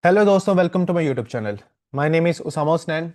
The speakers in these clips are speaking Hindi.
हेलो दोस्तों, welcome to my YouTube channel. My name is Usama Husnain.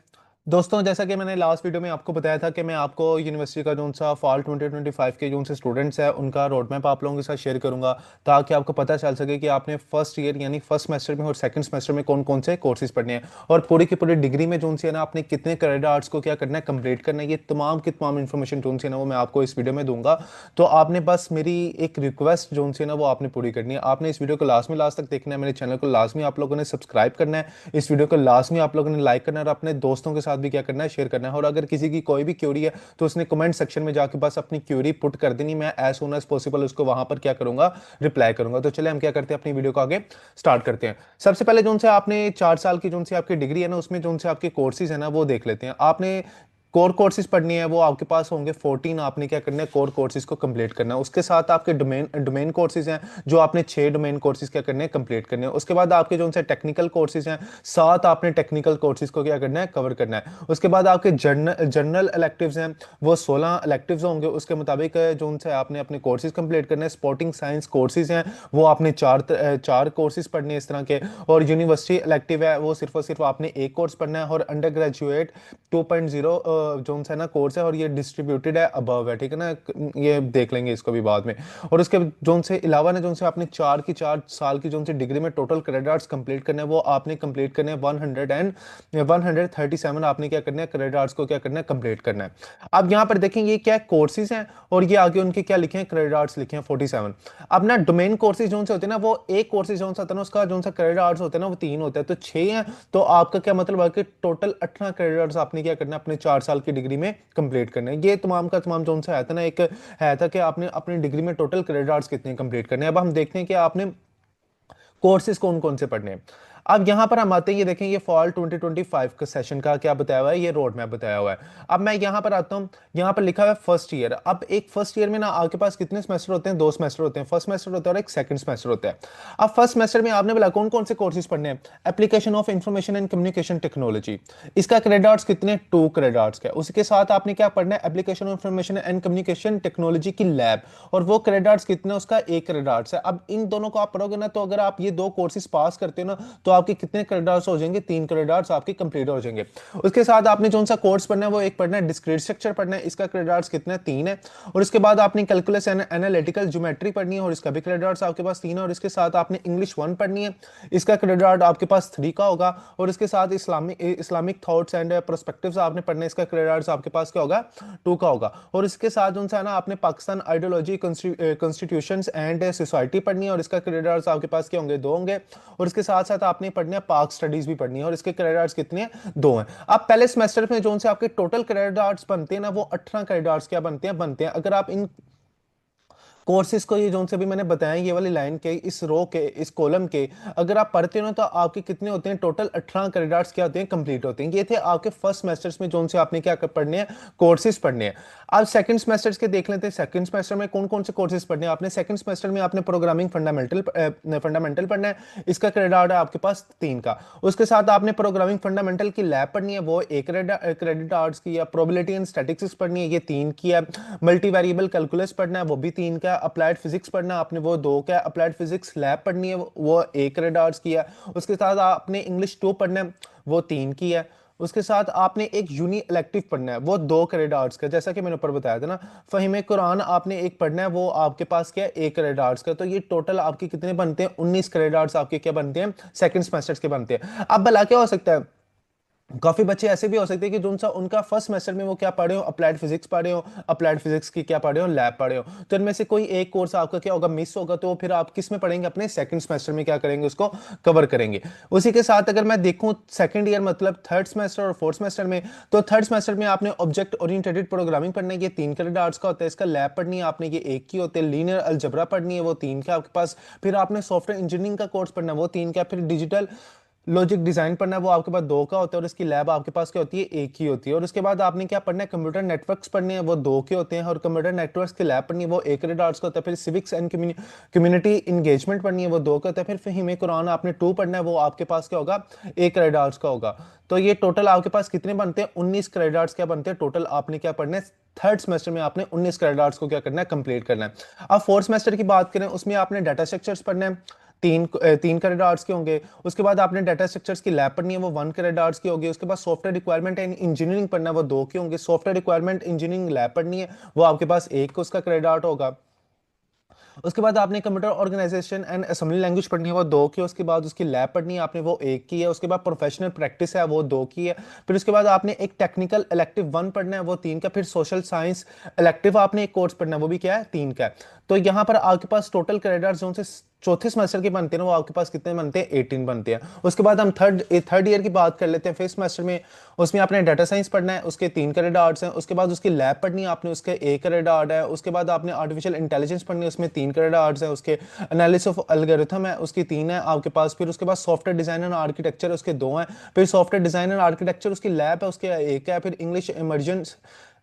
दोस्तों, जैसा कि मैंने लास्ट वीडियो में आपको बताया था कि मैं आपको यूनिवर्सिटी का जो सा फॉल 2025 के जो से स्टूडेंट्स हैं उनका रोड मैप आप लोगों के साथ शेयर करूंगा, ताकि आपको पता चल सके कि आपने फर्स्ट ईयर यानी फर्स्ट सेमेस्टर में और सेकंड सेमेस्टर में कौन कौन से कोर्सेज पढ़ने हैं और पूरी की पूरी डिग्री में जो सी है ना आपने कितने क्रेडिट आर्ट्स को क्या करना है, कंप्लीट करना है। ये तमाम की तमाम इन्फॉर्मेशन जो सी है ना वो मैं आपको इस वीडियो में दूंगा। तो आपने बस मेरी एक रिक्वेस्ट जो सी है ना वो आपने पूरी करनी है। आपने इस वीडियो को लास्ट तक देखना है, मेरे चैनल को लाजमी आप लोगों ने सब्सक्राइब करना है, इस वीडियो को लाजमी आप लोगों ने लाइक करना है और अपने दोस्तों के साथ भी क्या करना है, शेयर करना है। और अगर किसी की कोई भी क्यूरी है तो उसने कमेंट सेक्शन में जाके बस अपनी क्यूरी पुट कर देनी, मैं एज सुन एज पॉसिबल उसको वहां पर क्या करूंगा, रिप्लाई करूंगा। तो चले हम क्या करते हैं, अपनी वीडियो को आगे स्टार्ट करते हैं। सबसे पहले जो से आपने 4 साल की जो से आपकी डिग्री है ना उसमें जो से आपके कोर्सेज है ना वो देख लेते हैं। आपने कोर कोर्सेज पढ़नी है, वो आपके पास होंगे 14। आपने क्या करना है, कोर कोर्सेज को कंप्लीट करना है। उसके साथ आपके डोमेन डोमेन कोर्सेज हैं, जो आपने 6 डोमेन कोर्सेज क्या करने हैं, कंप्लीट करने हैं। उसके बाद आपके जो से टेक्निकल कोर्सेज हैं, 7 आपने टेक्निकल कोर्सेज को क्या करना है, कवर करना है। उसके बाद आपके जर्नल इलेक्टिव्स हैं, वो 16 इलेक्टिव्स होंगे। उसके मुताबिक जो उनसे आपने अपने कोर्सेज कंप्लीट करने हैं। स्पोर्टिंग साइंस कोर्सेज हैं, वो आपने चार कोर्सेज पढ़ने हैं इस तरह के। और यूनिवर्सिटी इलेक्टिव है, वो सिर्फ और सिर्फ आपने एक कोर्स पढ़ना है। और अंडर ग्रेजुएट 2.0 जो सा ना कोर्स है, और ये डिस्ट्रीब्यूटेड है अबव है, ठीक है ना। ये देख लेंगे इसको भी बाद में। और उसके जो से अलावा ना जो से आपने 4 साल की जो से डिग्री में टोटल क्रेडिट आर्ट्स कंप्लीट करने हैं, वो आपने कंप्लीट करने हैं 137। आपने क्या करना है, क्रेडिट आर्ट्स को क्या करना है, कंप्लीट करना है। अब यहाँ पर देखें ये क्या कोर्सेज हैं, और ये आगे उनके क्या लिखे हैं, क्रेडिट आर्ट्स लिखे हैं 47। अब ना डोमेन कोर्सेज जो से होते हैं ना, वो एक कोर्सेज जो सा होता है ना उसका जो सा क्रेडिट आर्ट्स होता है ना वो 3 होता है, तो 6 हैं। तो आपका क्या मतलब है कि टोटल 18 क्रेडिट आर्ट्स आपने क्या करना है, अपने 4 साल की डिग्री में कंप्लीट करना है। ये तमाम का तमाम जो सा है था ना, एक है था कि आपने अपनी डिग्री में टोटल क्रेडिट आर्ट्स कितने कंप्लीट करने हैं। अब हम देखते हैं कि आपने कोर्सेज कौन कौन से पढ़ने हैं। अब यहां पर हम आते हैं, ये देखें ये फॉल 2025 का सेशन का क्या बताया हुआ है, ये रोड मैप बताया हुआ है। अब मैं यहां पर आता हूं, यहां पर लिखा हुआ है फर्स्ट ईयर। अब एक फर्स्ट ईयर में ना आपके पास कितने सेमेस्टर होते हैं, 2 सेमेस्टर होते हैं। फर्स्ट सेमेस्टर होता है और एक सेकंड सेमेस्टर होता है। अब फर्स्ट सेमेस्टर में आपने बोला कौन कौन से कोर्सेज पढ़ने हैं, application of information and communication technology. इसका क्रेडिट आवर्स कितने, 2 क्रेडिट आवर्स का। उसके साथ आपने क्या पढ़ना है, application of information and communication technology की लैब, और वो क्रेडिट आवर्स कितने, उसका 1 क्रेडिट आवर्स है। अब इन दोनों को आप पढ़ोगे ना, तो अगर आप ये 2 कोर्सेज पास करते हो ना, तो आपके कितने क्रेडिट आवर्स हो जाएंगे, 3 क्रेडिट आवर्स आपके कंप्लीट हो जाएंगे। उसके साथ आपने जो सा कोर्स पढ़ना है वो एक पढ़ना है डिस्क्रीट स्ट्रक्चर पढ़ना है, इसका क्रेडिट आवर्स कितना है, 3 है। और उसके बाद आपने कैलकुलस एंड एनालिटिकल ज्योमेट्री पढ़नी है, और इसका भी क्रेडिट आवर्स आपके पास 3 है। और इसके साथ आपने इंग्लिश 1 पढ़नी है, इसका क्रेडिट आवर्स आपके पास 3 का होगा। और इसके साथ इस्लामिक थॉट्स एंड पर्सपेक्टिव्स आपने पढ़ना है, इसका क्रेडिट आवर्स आपके पास क्या होगा, 2 का होगा। और इसके साथ जो है ना आपने Pakistan ideology, constitutions and society पढ़नी है, और इसका क्रेडिट आवर्स आपके पास क्या होंगे, 2 होंगे। और इसके साथ साथ आपने पढ़नी है पाक स्टडीज भी पढ़नी है, और इसके क्रेडिट आवर्स कितने हैं, 2 हैं। अब पहले सेमेस्टर में जो से आपके टोटल क्रेडिट आवर्स बनते हैं ना, वो 18 क्रेडिट आवर्स क्या बनते हैं। अगर आप इन कोर्सेज को, ये जो से भी मैंने बताया, ये वाली लाइन के, इस रो के, इस कॉलम के अगर आप पढ़ते हो ना, तो आपके कितने होते हैं, टोटल 18 क्रेडिट्स क्या होते हैं, कंप्लीट होते हैं। ये थे आपके फर्स्ट सेमेस्टर्स में जो से आपने क्या पढ़ने हैं, कोर्सेज पढ़ने हैं। अब सेकंड सेमेस्टर्स के देख लेते हैं, सेकंड सेमेस्टर में कौन कौन से कोर्सेज पढ़ने हैं आपने। सेकंड सेमेस्टर में आपने प्रोग्रामिंग फंडामेंटल पढ़ना है, इसका क्रेडिट है आपके पास 3 का। उसके साथ आपने प्रोग्रामिंग फंडामेंटल की लैब पढ़नी है, वो 1 क्रेडिट आवर्स की है। प्रोबेबिलिटी एंड स्टैटिस्टिक्स पढ़नी है, ये 3 की है। मल्टी वेरिएबल कैलकुलस पढ़ना है, वो भी 3 का। अप्लाइड फिजिक्स पढ़ना आपने, वो 2 का। अप्लाइड फिजिक्स लैब पढ़नी है, वो 1 क्रेडिट आवर्स की है। उसके साथ आपने इंग्लिश 2 पढ़ना है, वो 3 की है। उसके साथ आपने एक यूनी इलेक्टिव पढ़ना है, वो 2 क्रेडिट आवर्स का, जैसा कि मैंने ऊपर बताया था ना। फहीम कुरान आपने एक पढ़ना है, वो आपके पास क्या है, 1 क्रेडिट आवर्स का। तो ये टोटल आपके कितने बनते हैं, 19 क्रेडिट आवर्स आपके क्या बनते हैं, सेकंड सेमेस्टर के बनते हैं। अब भला क्या हो सकता है, काफी बच्चे ऐसे भी हो सकते हैं कि जो सा उनका फर्स्ट सेमेस्टर में वो क्या पढ़े हो, अप्लाइड फिजिक्स पढ़े हो, अप्लाइड फिजिक्स की क्या पढ़े हो, लैब पढ़े हो। तो इनमें से कोई एक कोर्स आपका क्या होगा, मिस होगा, तो फिर आप किस में पढ़ेंगे, अपने सेकंड सेमेस्टर में क्या करेंगे, उसको कवर करेंगे। उसी के साथ अगर मैं देखूं सेकंड ईयर मतलब थर्ड सेमेस्टर और फोर्थ सेमेस्टर में, तो थर्ड सेमेस्टर में आपने ऑब्जेक्ट ओरिएंटेड प्रोग्रामिंग पढ़ना है, ये 3 क्रेडिट आवर्स का होता है। इसका लैब पढ़नी है आपने, ये 1 की होते हैं। लीनियर अलजबरा पढ़नी है, वो 3 का आपके पास। फिर आपने सॉफ्टवेयर इंजीनियरिंग का कोर्स पढ़ना है, वो 3 का। फिर डिजिटल लॉजिक डिजाइन पढ़ना है, वो आपके पास 2 का होता है। और इसकी लैब आपके पास क्या होती है, 1 ही होती है। और उसके बाद आपने क्या पढ़ना है, कंप्यूटर नेटवर्क्स पढ़ने हैं, वो 2 के होते हैं। और कंप्यूटर नेटवर्क्स की लैब पढ़नी है, वो 1 क्रेडिट आवर्स का होता है। फिर सिविक्स एंड कम्युनिटी इंगेजमेंट पढ़नी है, वो 2 का होता है। फिर फहीम कुरान आपने 2 पढ़ना है, वो आपके पास क्या होगा, 1 क्रेडिट आवर्स का होगा। तो ये टोटल आपके पास कितने बनते हैं, 19 क्रेडिट आवर्स क्या बनते हैं टोटल। आपने क्या पढ़ना है, थर्ड सेमेस्टर में आपने 19 क्रेडिट आवर्स को क्या करना है, कंप्लीट करना है। अब फोर्थ सेमेस्टर की बात करें, उसमें आपने डाटा स्ट्रक्चर्स पढ़ना है, तीन क्रेडिट आवर्स के होंगे। उसके बाद आपने डाटा स्ट्रक्चर्स की लैब पढ़नी है, वो 1 क्रेडिट आवर्स की होगी। उसके बाद सॉफ्टवेयर रिक्वायरमेंट एंड इंजीनियरिंग पढ़ना है, वो 2 के होंगे। सॉफ्टवेयर रिक्वायरमेंट इंजीनियरिंग लैब पढ़नी है, वो आपके पास 1 उसका क्रेडिट आउट होगा। उसके बाद आपने computer organisation and assembly language पढ़नी है, वो 2 की। उसके बाद उसकी लैब पढ़नी है आपने, वो 1 की है। उसके बाद प्रोफेशनल प्रैक्टिस है, वो 2 की है। फिर उसके बाद आपने एक टेक्निकल इलेक्टिव 1 पढ़ना है, वो 3 का। फिर सोशल साइंस इलेक्टिव आपने एक कोर्स पढ़ना है, वो भी क्या है, 3 का है। तो यहाँ पर आपके पास टोटल क्रेडिट जोन से चौथे सेमेस्टर के बनते हैं ना, वो आपके पास कितने बनते हैं, 18 बनते हैं। उसके बाद हम थर्ड ईयर की बात कर लेते हैं, फिफ्थ सेमेस्टर में। उसमें आपने डाटा साइंस पढ़ना है, उसके 3 क्रेडिट आवर्स हैं। उसके बाद उसकी लैब पढ़नी है आपने, उसके 1 क्रेडिट आवर्स है। उसके बाद आपने आर्टिफिशियल इंटेलिजेंस पढ़नी है, उसमें 3 क्रेडिट आवर्स है। उसके एनालिसिस ऑफ एल्गोरिथम है, उसकी 3 है आपके पास। फिर उसके बाद सॉफ्टवेयर डिजाइन एंड आर्किटेक्चर, उसके 2 हैं। फिर सॉफ्टवेयर डिजाइन एंड आर्किटेक्चर उसकी लैब है, उसके 1 है। फिर इंग्लिश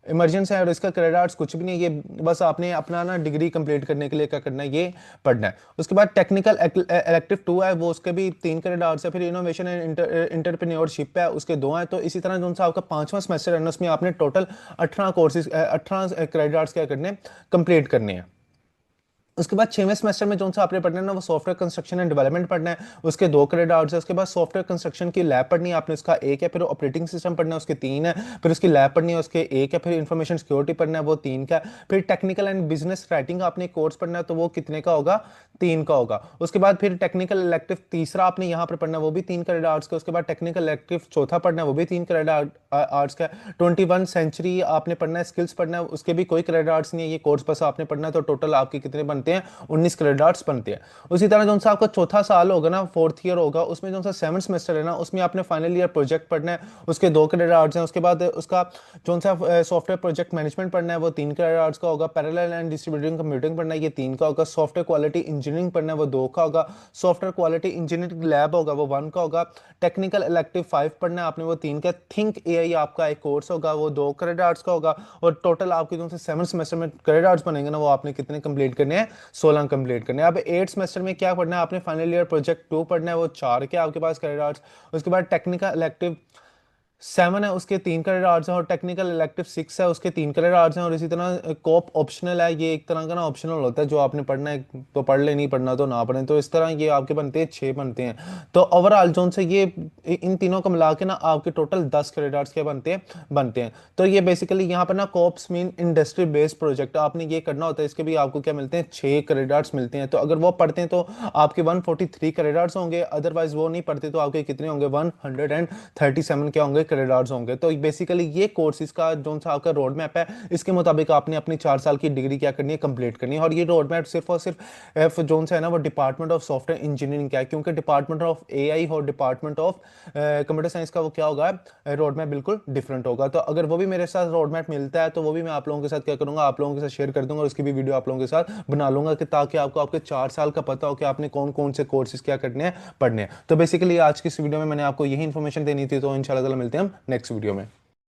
इमर्जेंस है, और इसका क्रेडिट आवर्स कुछ भी नहीं है, ये बस आपने अपना ना डिग्री कंप्लीट करने के लिए क्या करना है, ये पढ़ना है। उसके बाद टेक्निकल इलेक्टिव 2 है, वो उसके भी 3 क्रेडिट आवर्स है। फिर इनोवेशन एंड इंटरप्रेन्योरशिप है, उसके 2 हैं। तो इसी तरह जो सा आपका 5वां सेमेस्टर है ना, उसमें आपने टोटल 18 कोर्सेज 18 क्रेडिट आवर्स क्या करने हैं, कंप्लीट करने हैं। उसके बाद 6वें सेमेस्टर में जो सा आपने पढ़ना है ना, वो सॉफ्टवेयर कंस्ट्रक्शन एंड डेवलपमेंट पढ़ना है, उसके 2 क्रेडिट आवर्स है। उसके बाद सॉफ्टवेयर कंस्ट्रक्शन की लैब पढ़नी है आपने, उसका 1 है। फिर ऑपरेटिंग सिस्टम पढ़ना है, उसके 3 है। फिर उसकी लैब पढ़नी है, उसके 1 है। फिर इंफॉर्मेशन सिक्योरिटी पढ़ना है, वो 3 का है। फिर टेक्निकल एंड बिजनेस राइटिंग आपने कोर्स पढ़ना है, तो वो कितने का होगा, 3 का होगा। उसके बाद फिर टेक्निकल इलेक्टिव तीसरा आपने यहाँ पर पढ़ना है, वो भी 3 क्रेडिट आवर्स का। उसके बाद टेक्निकल इलेक्टिव चौथा पढ़ना है, वो भी 3 क्रेडिट आवर्स का। 21 सेंचुरी आपने पढ़ना है, स्किल्स पढ़ना है, उसके भी कोई क्रेडिट आवर्स नहीं है, ये कोर्स बस आपने पढ़ना है। तो टोटल आपके कितने बनते हैं, 19 क्रेडिट आवर्स बनते हैं। उसी तरह जो सा आपका चौथा साल होगा ना, फोर्थ ईयर होगा, उसमें जो सा 7th सेमेस्टर है ना, उसमें आपने फाइनल ईयर प्रोजेक्ट पढ़ना है, उसके 2 क्रेडिट आवर्स हैं। उसके बाद उसका जो सा सॉफ्टवेयर प्रोजेक्ट मैनेजमेंट पढ़ना है, वो 3 क्रेडिट आवर्स का होगा। पैरेलल एंड डिस्ट्रीब्यूटेड कंप्यूटिंग पढ़ना है, ये 3 का होगा। सॉफ्टवेयर क्वालिटी इंजीनियरिंग पढ़ना है, वो 2 का होगा। सॉफ्टवेयर क्वालिटी इंजीनियरिंग लैब होगा, वो 1 का होगा। टेक्निकल इलेक्टिव 5 पढ़ना है आपने, वो 3 का। थिंक एआई आपका एक कोर्स होगा, वो 2 क्रेडिट आवर्स का होगा। और टोटल आपके जो से 7th सेमेस्टर में क्रेडिट आवर्स बनेंगे ना, वो आपने कितने कंप्लीट करने हैं, 16 कंप्लीट करने हैं। अब 8th सेमेस्टर में क्या पढ़ना है आपने, फाइनल ईयर प्रोजेक्ट 2 पढ़ना है, वो 4 के आपके पास क्रेडिट आवर्स। उसके बाद टेक्निकल इलेक्टिव 7 है, उसके 3 क्रेडिट आवर्स हैं। और टेक्निकल इलेक्टिव 6 है, उसके 3 क्रेडिट आवर्स हैं। और इसी तरह कोप ऑप्शनल है, ये एक तरह का ना ऑप्शनल होता है, जो आपने पढ़ना है तो पढ़ ले, नहीं पढ़ना तो ना पढ़ें। तो इस तरह ये आपके बनते हैं, 6 बनते हैं। तो ओवरऑल जोन से ये इन तीनों को मिला के ना आपके टोटल 10 क्रेडिट आवर्स के बनते हैं। तो ये बेसिकली यहाँ पर ना cops mean industry based project आपने ये करना होता है, इसके भी आपको क्या मिलते हैं, 6 क्रेडिट आवर्स मिलते हैं। तो अगर वो पढ़ते हैं तो आपके 143 क्रेडिट आवर्स होंगे, अदरवाइज वो नहीं पढ़ते तो आपके कितने होंगे, 137 क्या होंगे, क्रेडिट आवर्स होंगे। तो बेसिकली ये कोर्सेज का जो सा आपका रोड मैप है, इसके मुताबिक आपने अपनी 4 साल की डिग्री क्या करनी है, कंप्लीट करनी है। और ये रोड मैप सिर्फ और सिर्फ एफ जोन सा है ना, वो डिपार्टमेंट ऑफ सॉफ्टवेयर इंजीनियरिंग का है, क्योंकि डिपार्टमेंट ऑफ एआई और डिपार्टमेंट ऑफ कंप्यूटर साइंस का वो क्या होगा, रोड मैप बिल्कुल डिफरेंट होगा। तो अगर वो भी मेरे साथ रोड मैप मिलता है, तो वो भी मैं आप लोगों के साथ क्या करूंगा, आप लोगों के साथ शेयर कर दूंगा, और उसकी भी वीडियो आप लोगों के साथ बना लूंगा, कि ताकि आपको आपके 4 साल का पता हो कि आपने कौन कौन से कोर्सेज क्या करने हैं, पढ़ने हैं। तो बेसिकली आज की इस वीडियो में मैंने आपको यही इन्फॉर्मेशन देनी थी। तो इंशाल्लाह ताला मिलते हैं हम नेक्स्ट वीडियो में।